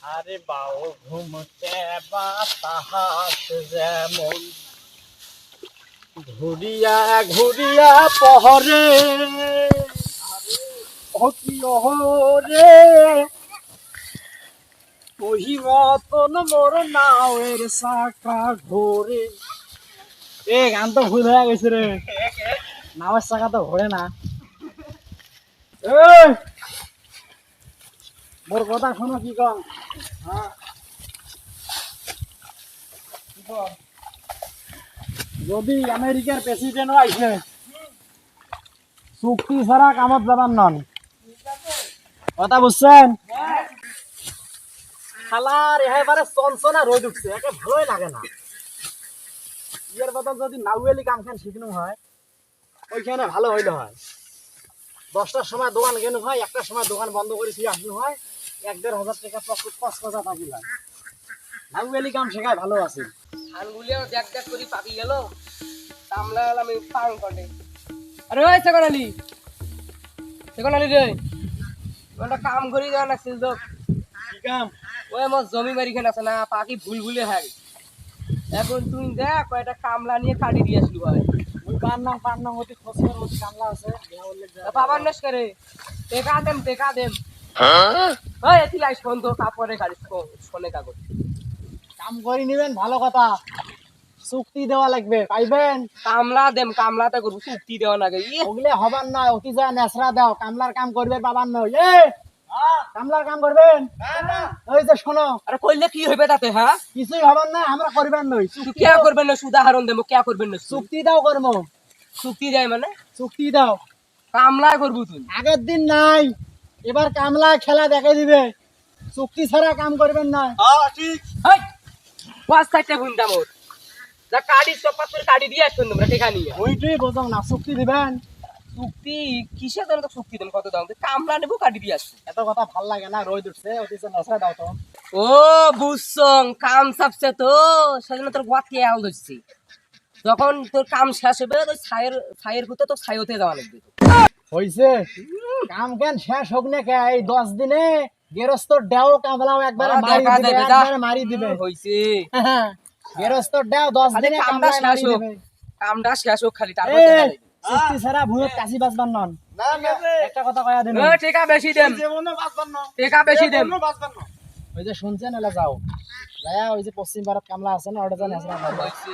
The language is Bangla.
আরে বাউ ঘুমতে বাতাস যেমন ঘুরিয়া ঘুরিয়া পহরে অতি অহরে ওহি মতন মোর নাওয়ের চাকা ঘোরে। এ গান তো ভুল হয়ে গেছে রে, নাওয়ের চাকা তো ঘোরে না। মোর কথা শোনো কি কম। যদি আমেরিকার প্রেসিডেন্ট আইসে চুক্তি ছাড়া কামত যাবার নন, কথা বুঝছেন? খালার এবারে চনচনা রোদ উঠছে, একে ভালোই লাগে না। ইয়ের বদল যদি নাউয়েলি কাম খান শিখনো হয় ওইখানে ভালো হইলে হয়। 10টার সময় দোকান কেন হয়, 1টার সময় দোকান বন্ধ করে ফিরে আসলে হয়, 1-1.5 টাকা পকেট পাঁচ কথা থাকি হয়। নাউয়েলি কাম শেখায় ভালো আছে। ধানগুলিও দেখ দেখ করে পাকি গেল, কামলা আমি পাং করে। আরে ওই সেকনালি রে, একটা কাম করি দেওয়া লাগছিল তো। কি কাম? ওই আমার জমি বাড়ি খান আছে না, পাকি ভুল ভুলে হয়। এখন তুই দেখ কয়টা কামলা নিয়ে কাটি দিয়ে আসলু ভাই। ওই পার নাম অতি খসর অতি কামলা আছে। বাবার নেস করে টেকা দেম ওই এতি লাইস ফোন তো কাপড়ে গাড়ি শোনে কাগজ কাম করে নিবেন ভালো কথা, চুক্তি দেওয়া লাগবে, পাইবেন? কামলাতে করবো, চুক্তি দেওয়া লাগে। ওগুলো হবার নয়, অতি যা নেসরা দাও, কামলার কাম করবে বাবার নয়। কামলার কাম করবেন ওই যে শোনো। আরে কইলে কি হইবে তাতে? হ্যাঁ কিছুই হবার না, আমরা করবেন নই। তুই কে করবেন না? উদাহরণ দেবো কে করবেন না? চুক্তি দাও কর্ম, চুক্তি দেয় মানে চুক্তি দাও। কামলা করবো তুই? আগের দিন নাই, এবার কামলা খেলা দেখে দিবে, চুক্তি ছাড়া কাম করবেন না। ঠিক পাঁচ চারটে বুনতাম ওর যা কাটি চপাত করে কাটি দিয়ে আসবেন তোমরা টেকা নিয়ে। ওইটাই বোঝাও না, চুক্তি দিবেন। চুক্তি কিসের জন্য তো চুক্তি দেন? কত দাম? কামলা নেবো, কাটি দিয়ে আসবো। এত কথা ভাল লাগে না, রোদ উঠছে, অতি যা নেসরা দাও তো। ও বুঝছং, কাম চাপছে তো সেজন্য তোর গোয়াত কে আল ধরছি। যখন তোর কাম শেষ হবে তোর ছায়ের হতে তো ছাইতে যাওয়া লাগবে। হইছে কাম কেন শেষ হোক না কে, এই 10 দিনে গেরস্তর দেও কামলাও একবারে মারি দিবে। হইছে গেরস্তর দেও 10 দিনে কামলা মারি দিবে। কামটা শেষ হোক খালি, তারপর চুক্তি ছাড়া ভুঁইত কাশি বাজবার নন। একটা কথা কয়া দেন, টেকা বেশি দেন, টেকা বেশি দেন। ওই যে শুনছেন, এলা যাও যায়া ওই যে পশ্চিম ভারত কামলা আছে না, ওটা জানেন? হইছে